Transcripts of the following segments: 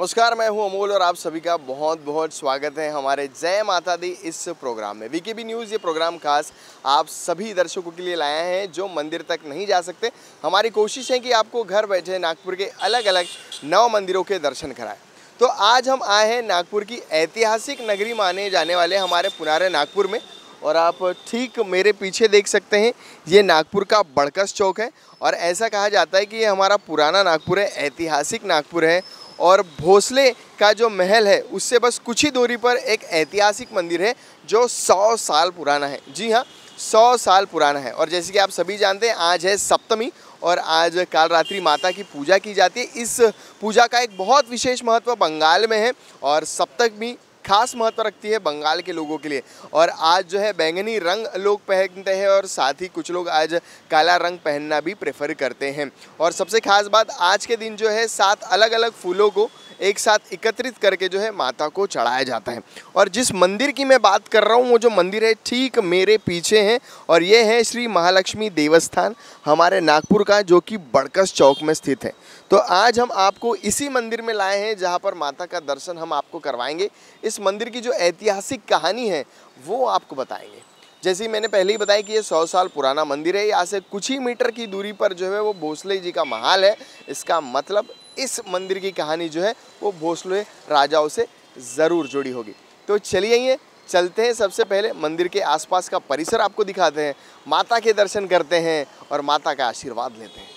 नमस्कार, मैं हूं अमोल और आप सभी का बहुत बहुत स्वागत है हमारे जय माता दी इस प्रोग्राम में। वीकेबी न्यूज़ ये प्रोग्राम खास आप सभी दर्शकों के लिए लाया है जो मंदिर तक नहीं जा सकते। हमारी कोशिश है कि आपको घर बैठे नागपुर के अलग अलग 9 मंदिरों के दर्शन कराएं। तो आज हम आए हैं नागपुर की ऐतिहासिक नगरी माने जाने वाले हमारे पुराने नागपुर में, और आप ठीक मेरे पीछे देख सकते हैं ये नागपुर का बड़कस चौक है। और ऐसा कहा जाता है कि ये हमारा पुराना नागपुर है, ऐतिहासिक नागपुर है। और भोसले का जो महल है उससे बस कुछ ही दूरी पर एक ऐतिहासिक मंदिर है जो 100 साल पुराना है। जी हाँ, 100 साल पुराना है। और जैसे कि आप सभी जानते हैं, आज है सप्तमी और आज काल रात्रि माता की पूजा की जाती है। इस पूजा का एक बहुत विशेष महत्व बंगाल में है और सप्तमी खास महत्व रखती है बंगाल के लोगों के लिए। और आज जो है बैंगनी रंग लोग पहनते हैं और साथ ही कुछ लोग आज काला रंग पहनना भी प्रेफर करते हैं। और सबसे खास बात, आज के दिन जो है 7 अलग अलग फूलों को एक साथ एकत्रित करके जो है माता को चढ़ाया जाता है। और जिस मंदिर की मैं बात कर रहा हूँ वो जो मंदिर है ठीक मेरे पीछे है, और ये है श्री महालक्ष्मी देवस्थान हमारे नागपुर का, जो कि बड़कस चौक में स्थित है। तो आज हम आपको इसी मंदिर में लाए हैं जहाँ पर माता का दर्शन हम आपको करवाएंगे। इस मंदिर की जो ऐतिहासिक कहानी है वो आपको बताएंगे। जैसे ही मैंने पहले ही बताया कि ये 100 साल पुराना मंदिर है। यहाँ से कुछ ही मीटर की दूरी पर जो है वो भोसले जी का महल है। इसका मतलब इस मंदिर की कहानी जो है वो भोसले राजाओं से ज़रूर जुड़ी होगी। तो चलिए चलते हैं, सबसे पहले मंदिर के आसपास का परिसर आपको दिखाते हैं, माता के दर्शन करते हैं और माता का आशीर्वाद लेते हैं।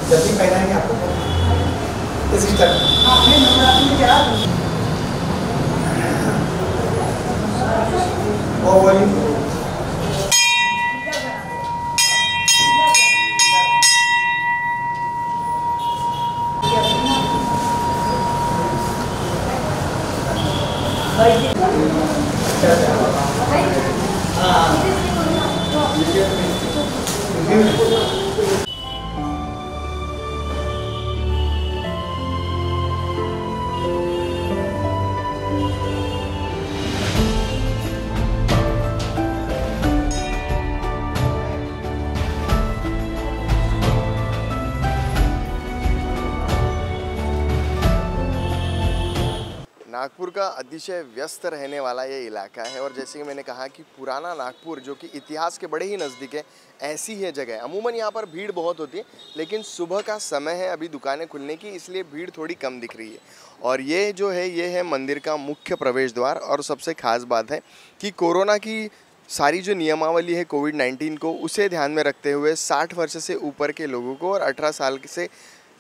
जल्दी पहनाएंगे आपको इसी तरह। नागपुर का अतिशय व्यस्त रहने वाला ये इलाका है। और जैसे कि मैंने कहा कि पुराना नागपुर जो कि इतिहास के बड़े ही नज़दीक है, ऐसी है जगह। अमूमन यहाँ पर भीड़ बहुत होती है, लेकिन सुबह का समय है अभी दुकानें खुलने की, इसलिए भीड़ थोड़ी कम दिख रही है। और ये जो है ये है मंदिर का मुख्य प्रवेश द्वार। और सबसे खास बात है कि कोरोना की सारी जो नियमावली है कोविड-19 को, उसे ध्यान में रखते हुए 60 वर्ष से ऊपर के लोगों को और 18 साल से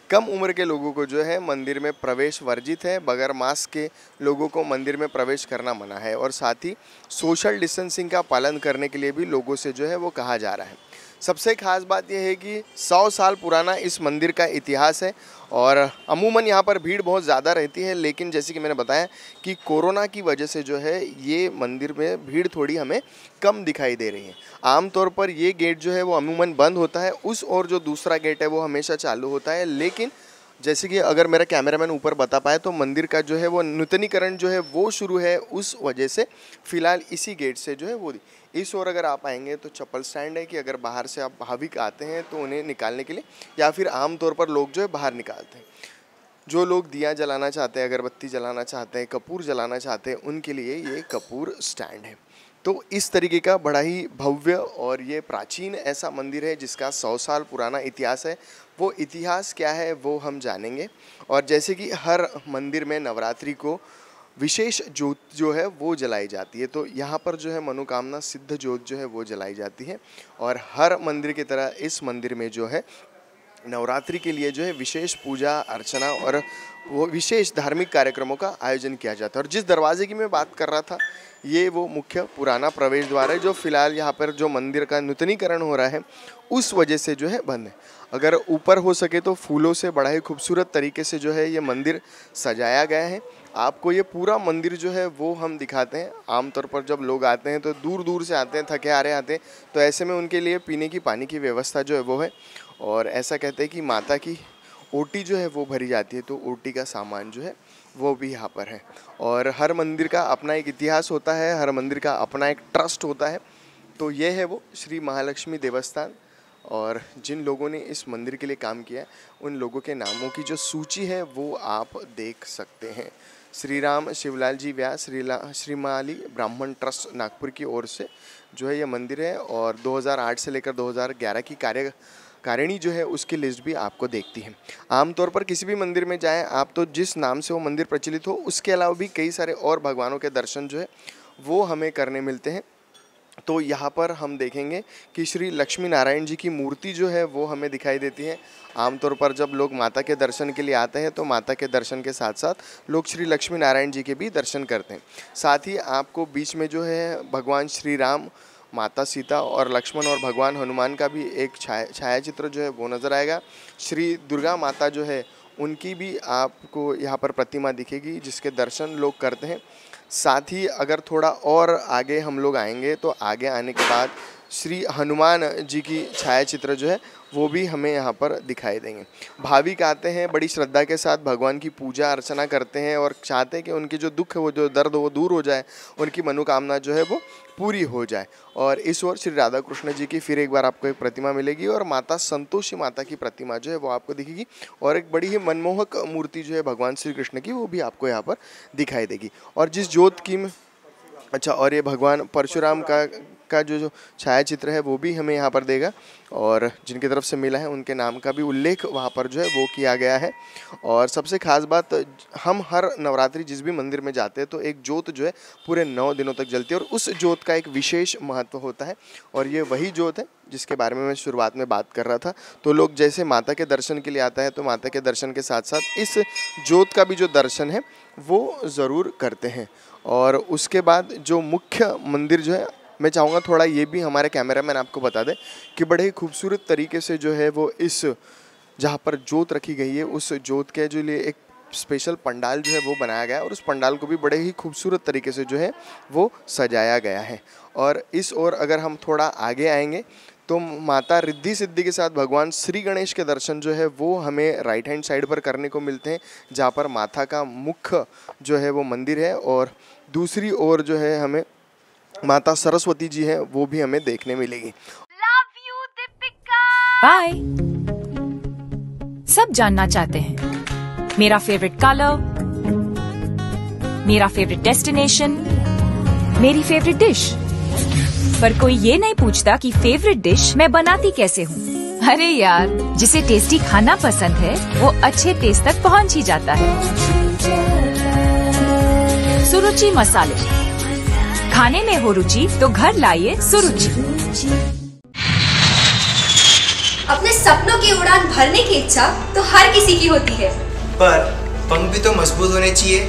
कम उम्र के लोगों को जो है मंदिर में प्रवेश वर्जित है। बगैर मास्क के लोगों को मंदिर में प्रवेश करना मना है। और साथ ही सोशल डिस्टेंसिंग का पालन करने के लिए भी लोगों से जो है वो कहा जा रहा है। सबसे खास बात यह है कि 100 साल पुराना इस मंदिर का इतिहास है और अमूमन यहाँ पर भीड़ बहुत ज़्यादा रहती है, लेकिन जैसे कि मैंने बताया कि कोरोना की वजह से जो है ये मंदिर में भीड़ थोड़ी हमें कम दिखाई दे रही है। आमतौर पर ये गेट जो है वो अमूमन बंद होता है, उस और जो दूसरा गेट है वो हमेशा चालू होता है, लेकिन जैसे कि अगर मेरा कैमरामैन ऊपर बता पाए तो मंदिर का जो है वो नूतनीकरण जो है वो शुरू है, उस वजह से फ़िलहाल इसी गेट से जो है वो इस ओर अगर आप आएंगे तो चप्पल स्टैंड है कि अगर बाहर से आप भाविक आते हैं तो उन्हें निकालने के लिए, या फिर आम तौर पर लोग जो है बाहर निकालते हैं। जो लोग दिया जलाना चाहते हैं, अगरबत्ती जलाना चाहते हैं, कपूर जलाना चाहते हैं, उनके लिए ये कपूर स्टैंड है। तो इस तरीके का बड़ा ही भव्य और ये प्राचीन ऐसा मंदिर है जिसका 100 साल पुराना इतिहास है। वो इतिहास क्या है वो हम जानेंगे। और जैसे कि हर मंदिर में नवरात्रि को विशेष ज्योत जो है वो जलाई जाती है, तो यहाँ पर जो है मनोकामना सिद्ध ज्योत जो है वो जलाई जाती है। और हर मंदिर की तरह इस मंदिर में जो है नवरात्रि के लिए जो है विशेष पूजा अर्चना और वो विशेष धार्मिक कार्यक्रमों का आयोजन किया जाता है। और जिस दरवाजे की मैं बात कर रहा था, ये वो मुख्य पुराना प्रवेश द्वार है जो फिलहाल यहाँ पर जो मंदिर का नूतनीकरण हो रहा है उस वजह से जो है बंद है। अगर ऊपर हो सके तो फूलों से बड़ा ही खूबसूरत तरीके से जो है ये मंदिर सजाया गया है। आपको ये पूरा मंदिर जो है वो हम दिखाते हैं। आमतौर पर जब लोग आते हैं तो दूर दूर से आते हैं, थके हारे आते हैं, तो ऐसे में उनके लिए पीने की पानी की व्यवस्था जो है वो है। और ऐसा कहते हैं कि माता की ओटी जो है वो भरी जाती है, तो ओटी का सामान जो है वो भी यहाँ पर है। और हर मंदिर का अपना एक इतिहास होता है, हर मंदिर का अपना एक ट्रस्ट होता है। तो ये है वो श्री महालक्ष्मी देवस्थान। और जिन लोगों ने इस मंदिर के लिए काम किया है उन लोगों के नामों की जो सूची है वो आप देख सकते हैं। श्री राम शिवलाल जी व्यास श्रीमाली ब्राह्मण ट्रस्ट नागपुर की ओर से जो है ये मंदिर है। और 2008 से लेकर 2011 की कार्यकारिणी जो है उसकी लिस्ट भी आपको देखती है। आमतौर पर किसी भी मंदिर में जाएं आप तो जिस नाम से वो मंदिर प्रचलित हो, उसके अलावा भी कई सारे और भगवानों के दर्शन जो है वो हमें करने मिलते हैं। तो यहाँ पर हम देखेंगे कि श्री लक्ष्मी नारायण जी की मूर्ति जो है वो हमें दिखाई देती है। आमतौर पर जब लोग माता के दर्शन के लिए आते हैं तो माता के दर्शन के साथ साथ लोग श्री लक्ष्मी नारायण जी के भी दर्शन करते हैं। साथ ही आपको बीच में जो है भगवान श्री राम, माता सीता और लक्ष्मण और भगवान हनुमान का भी एक छायाचित्र जो है वो नज़र आएगा। श्री दुर्गा माता जो है उनकी भी आपको यहाँ पर प्रतिमा दिखेगी जिसके दर्शन लोग करते हैं। साथ ही अगर थोड़ा और आगे हम लोग आएंगे तो आगे आने के बाद श्री हनुमान जी की छायाचित्र जो है वो भी हमें यहाँ पर दिखाई देंगे। भाविक आते हैं, बड़ी श्रद्धा के साथ भगवान की पूजा अर्चना करते हैं और चाहते हैं कि उनके जो दुख है, वो जो दर्द वो दूर हो जाए, उनकी मनोकामना जो है वो पूरी हो जाए। और इस ओर श्री राधा कृष्ण जी की फिर एक बार आपको एक प्रतिमा मिलेगी और माता संतोषी माता की प्रतिमा जो है वो आपको दिखेगी। और एक बड़ी ही मनमोहक मूर्ति जो है भगवान श्री कृष्ण की वो भी आपको यहाँ पर दिखाई देगी। और जिस ज्योत की और ये भगवान परशुराम का जो छायाचित्र है वो भी हमें यहाँ पर देगा। और जिनकी तरफ से मिला है उनके नाम का भी उल्लेख वहाँ पर जो है वो किया गया है। और सबसे खास बात, हम हर नवरात्रि जिस भी मंदिर में जाते हैं तो एक ज्योत जो है पूरे 9 दिनों तक जलती है और उस ज्योत का एक विशेष महत्व होता है। और ये वही ज्योत है जिसके बारे में मैं शुरुआत में बात कर रहा था। तो लोग जैसे माता के दर्शन के लिए आता है तो माता के दर्शन के साथ साथ इस ज्योत का भी जो दर्शन है वो ज़रूर करते हैं। और उसके बाद जो मुख्य मंदिर जो है, मैं चाहूँगा थोड़ा ये भी हमारे कैमरामैन आपको बता दें कि बड़े ही खूबसूरत तरीके से जो है वो इस जहाँ पर ज्योत रखी गई है उस ज्योत के जो लिए एक स्पेशल पंडाल जो है वो बनाया गया है और उस पंडाल को भी बड़े ही खूबसूरत तरीके से जो है वो सजाया गया है। और इस ओर अगर हम थोड़ा आगे आएंगे तो माता रिद्धि सिद्धि के साथ भगवान श्री गणेश के दर्शन जो है वो हमें राइट हैंड साइड पर करने को मिलते हैं, जहाँ पर माता का मुख्य जो है वो मंदिर है। और दूसरी ओर जो है हमें माता सरस्वती जी है वो भी हमें देखने मिलेगी। बाय। सब जानना चाहते हैं मेरा फेवरेट कलर, मेरा फेवरेट डेस्टिनेशन, मेरी फेवरेट डिश, पर कोई ये नहीं पूछता कि फेवरेट डिश मैं बनाती कैसे हूँ। अरे यार, जिसे टेस्टी खाना पसंद है वो अच्छे टेस्ट तक पहुँच ही जाता है। सुरुचि मसाले, खाने में हो रुचि तो घर लाइए सुरुचि। अपने सपनों की उड़ान भरने की इच्छा तो हर किसी की होती है, पर पंख भी तो मजबूत होने चाहिए।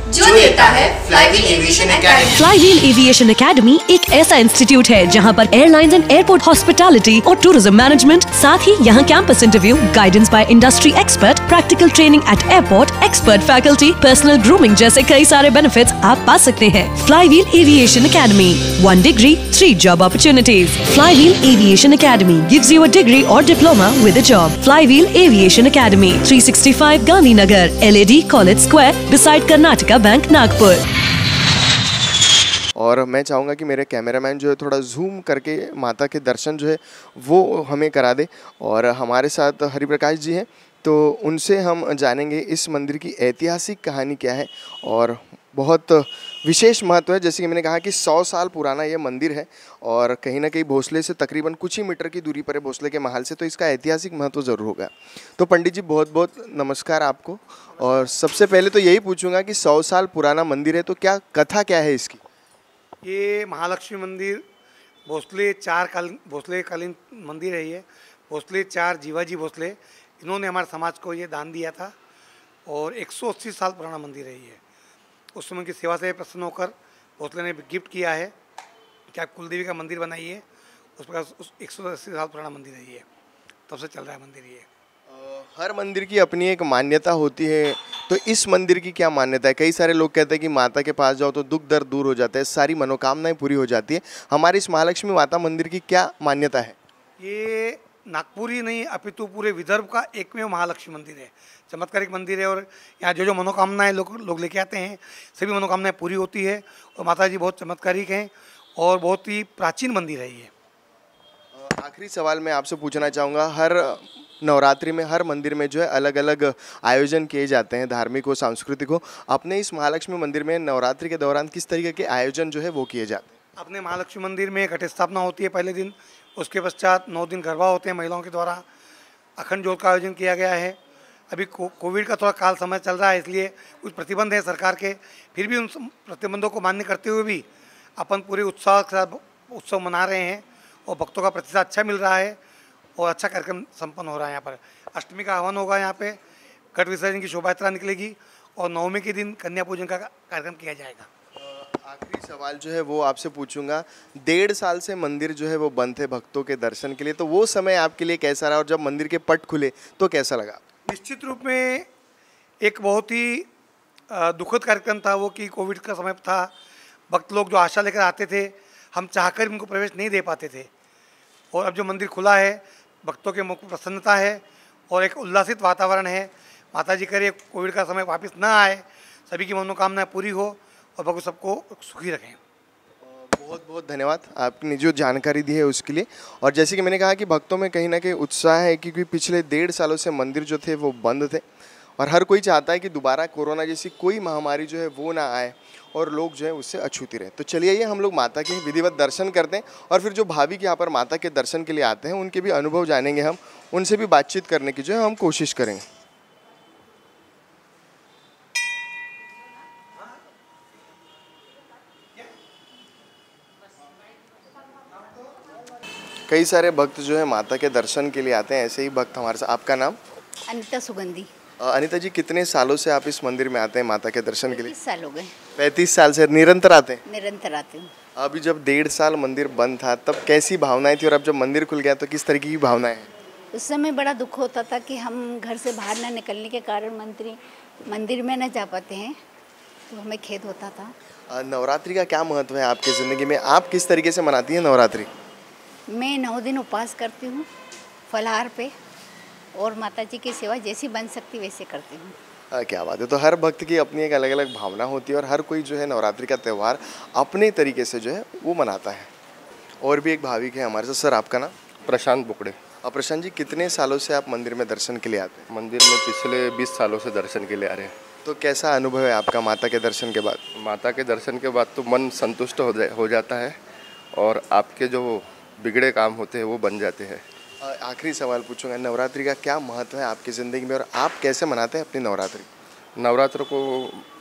जो देता है flywheel aviation academy. Flywheel aviation academy एक ऐसा इंस्टीट्यूट है जहां पर एयरलाइंस एंड एयरपोर्ट हॉस्पिटैलिटी और टूरिज्म मैनेजमेंट, साथ ही यहां campus interview, guidance by industry expert, practical training at airport, expert faculty, personal grooming जैसे कई सारे बेनिफिट्स आप पा सकते हैं। Flywheel aviation academy, 1 degree, 3 job opportunities. Flywheel Aviation Academy gives you a degree or diploma with a job. Flywheel Aviation Academy, 365 Gandhinagar, LAD College Square, beside Karnataka bank Nagpur. और मैं चाहूँगा कि मेरे कैमरामैन जो है थोड़ा जूम करके माता के दर्शन जो है वो हमें करा दे। और हमारे साथ हरिप्रकाश जी हैं, तो उनसे हम जानेंगे इस मंदिर की ऐतिहासिक कहानी क्या है और बहुत विशेष महत्व है। जैसे कि मैंने कहा कि 100 साल पुराना ये मंदिर है और कहीं ना कहीं भोसले से तकरीबन कुछ ही मीटर की दूरी पर है, भोसले के महल से, तो इसका ऐतिहासिक महत्व ज़रूर होगा। तो पंडित जी बहुत बहुत नमस्कार आपको। और सबसे पहले तो यही पूछूंगा कि 100 साल पुराना मंदिर है तो क्या कथा क्या है इसकी? ये महालक्ष्मी मंदिर भोसले कालीन मंदिर है। ये भोसले 4 जीवाजी भोसले, इन्होंने हमारे समाज को ये दान दिया था और 180 साल पुराना मंदिर है ये। उस समय की सेवा से प्रसन्न होकर भोसले ने गिफ्ट किया है कि आप कुलदेवी का मंदिर बनाइए। उस प्रकार उस 180 साल पुराना मंदिर है ये, तब से चल रहा है मंदिर ये। हर मंदिर की अपनी एक मान्यता होती है, तो इस मंदिर की क्या मान्यता है? कई सारे लोग कहते हैं कि माता के पास जाओ तो दुख दर्द दूर हो जाता है, सारी मनोकामनाएं पूरी हो जाती है। हमारे इस महालक्ष्मी माता मंदिर की क्या मान्यता है? ये नागपुर ही नहीं अपितु पूरे विदर्भ का एकमेव महालक्ष्मी मंदिर है, चमत्कारिक मंदिर है। और यहाँ जो मनोकामनाएं लोग लेके आते हैं, सभी मनोकामनाएं पूरी होती है। और माता जी बहुत चमत्कारिक हैं और बहुत ही प्राचीन मंदिर है ये। आखिरी सवाल मैं आपसे पूछना चाहूँगा, हर नवरात्रि में हर मंदिर में जो है अलग अलग आयोजन किए जाते हैं, धार्मिक हो सांस्कृतिक हो। अपने इस महालक्ष्मी मंदिर में नवरात्रि के दौरान किस तरीके के आयोजन जो है वो किए जाते हैं? अपने महालक्ष्मी मंदिर में घट स्थापना होती है पहले दिन, उसके पश्चात 9 दिन गरबा होते हैं महिलाओं के द्वारा। अखंड ज्योत का आयोजन किया गया है। अभी कोविड का थोड़ा काल समय चल रहा है, इसलिए कुछ प्रतिबंध है सरकार के, फिर भी उन प्रतिबंधों को मान्य करते हुए भी अपन पूरे उत्साह के साथ उत्सव मना रहे हैं और भक्तों का प्रतिसाद अच्छा मिल रहा है और अच्छा कार्यक्रम संपन्न हो रहा है। यहाँ पर अष्टमी का हवन होगा, यहाँ पे घट विसर्जन की शोभा यात्रा निकलेगी और नवमी के दिन कन्या पूजन का कार्यक्रम किया जाएगा। आखिरी सवाल जो है वो आपसे पूछूंगा, 1.5 साल से मंदिर जो है वो बंद थे भक्तों के दर्शन के लिए, तो वो समय आपके लिए कैसा रहा और जब मंदिर के पट खुले तो कैसा लगा? निश्चित रूप में एक बहुत ही दुखद कार्यक्रम था वो, कि कोविड का समय था। भक्त लोग जो आशा लेकर आते थे, हम चाहकर उनको प्रवेश नहीं दे पाते थे। और अब जो मंदिर खुला है, भक्तों के मुख प्रसन्नता है और एक उल्लासित वातावरण है। माता जी करे कोविड का समय वापस ना आए, सभी की मनोकामनाएं पूरी हो और भगवान सबको सुखी रखें। बहुत बहुत धन्यवाद आपने जो जानकारी दी है उसके लिए। और जैसे कि मैंने कहा कि भक्तों में कहीं ना कहीं उत्साह है, क्योंकि पिछले 1.5 सालों से मंदिर जो थे वो बंद थे और हर कोई चाहता है कि दोबारा कोरोना जैसी कोई महामारी जो है वो ना आए और लोग जो है उससे अछूते रहे। तो चलिए ये हम लोग माता के विधिवत दर्शन करते हैं और फिर जो भाविक यहाँ पर माता के दर्शन के लिए आते हैं उनके भी अनुभव जानेंगे, हम उनसे भी बातचीत करने की जो है हम कोशिश करेंगे। कई सारे भक्त जो है माता के दर्शन के लिए आते हैं, ऐसे ही भक्त हमारे साथ। आपका नाम? अनिता सुगंधी। अनिता जी, कितने सालों से आप इस मंदिर में आते हैं माता के दर्शन के लिए? 35 साल हो गए। 35 साल से निरंतर आते हैं? निरंतर आती हूँ। अभी जब 1.5 साल मंदिर बंद था तब कैसी भावनाएं थी और अब जब मंदिर खुल गया तो किस तरीके की भावनाएं हैं? उस समय बड़ा दुख होता था कि हम घर से बाहर ना निकलने के कारण मंदिर में न जा पाते हैं, तो हमें खेद होता था। नवरात्रि का क्या महत्व है आपकी ज़िंदगी में? आप किस तरीके से मनाती हैं नवरात्रि? मैं 9 दिन उपवास करती हूँ फलाहार पे और माता जी की सेवा जैसी बन सकती वैसे करती हूँ। क्या बात है। तो हर भक्त की अपनी एक अलग अलग भावना होती है और हर कोई जो है नवरात्रि का त्यौहार अपने तरीके से जो है वो मनाता है। और भी एक भाविक है हमारे साथ। सर आपका नाम? प्रशांत बुकड़े। प्रशांत जी, कितने सालों से आप मंदिर में दर्शन के लिए आते हैं? मंदिर में पिछले 20 सालों से दर्शन के लिए आ रहे हैं। तो कैसा अनुभव है आपका माता के दर्शन के बाद? माता के दर्शन के बाद तो मन संतुष्ट हो जाता है और आपके जो बिगड़े काम होते हैं वो बन जाते हैं। आखिरी सवाल पूछूंगा, नवरात्रि का क्या महत्व है आपकी ज़िंदगी में और आप कैसे मनाते हैं अपनी नवरात्रि? नवरात्र को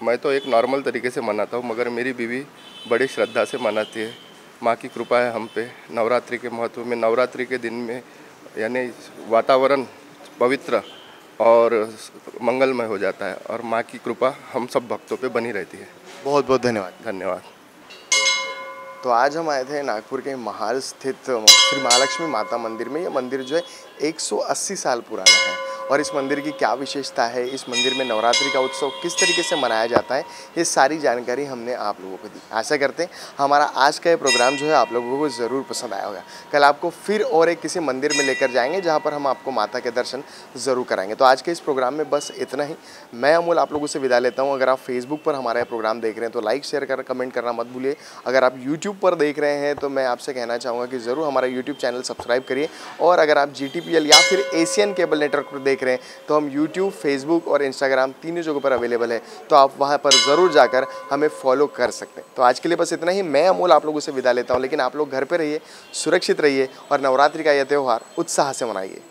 मैं तो एक नॉर्मल तरीके से मनाता हूँ, मगर मेरी बीवी बड़ी श्रद्धा से मनाती है। माँ की कृपा है हम पे। नवरात्रि के महत्व में, नवरात्रि के दिन में यानी वातावरण पवित्र और मंगलमय हो जाता है और माँ की कृपा हम सब भक्तों पे बनी रहती है। बहुत बहुत धन्यवाद। धन्यवाद। तो आज हम आए थे नागपुर के महाल स्थित श्री महालक्ष्मी माता मंदिर में। ये मंदिर जो है 180 साल पुराना है और इस मंदिर की क्या विशेषता है, इस मंदिर में नवरात्रि का उत्सव किस तरीके से मनाया जाता है, ये सारी जानकारी हमने आप लोगों को दी। आशा करते हैं हमारा आज का ये प्रोग्राम जो है आप लोगों को ज़रूर पसंद आया होगा। कल आपको फिर और एक किसी मंदिर में लेकर जाएंगे जहाँ पर हम आपको माता के दर्शन ज़रूर कराएंगे। तो आज के इस प्रोग्राम में बस इतना ही। मैं अमूल आप लोगों से विदा लेता हूँ। अगर आप फेसबुक पर हमारा प्रोग्राम देख रहे हैं तो लाइक शेयर कर कमेंट करना मत भूलिए। अगर आप यूट्यूब पर देख रहे हैं तो मैं आपसे कहना चाहूँगा कि ज़रूर हमारा यूट्यूब चैनल सब्सक्राइब करिए। और अगर आप GTPL या फिर एशियन केबल नेटवर्क पर देख रहे हैं तो हम यूट्यूब, फेसबुक और इंस्टाग्राम तीनों जगहों पर अवेलेबल है, तो आप वहां पर ज़रूर जाकर हमें फॉलो कर सकते हैं। तो आज के लिए बस इतना ही। मैं अमूल आप लोगों से विदा लेता हूं, लेकिन आप लोग घर पे रहिए, सुरक्षित रहिए और नवरात्रि का यह त्यौहार उत्साह से मनाइए।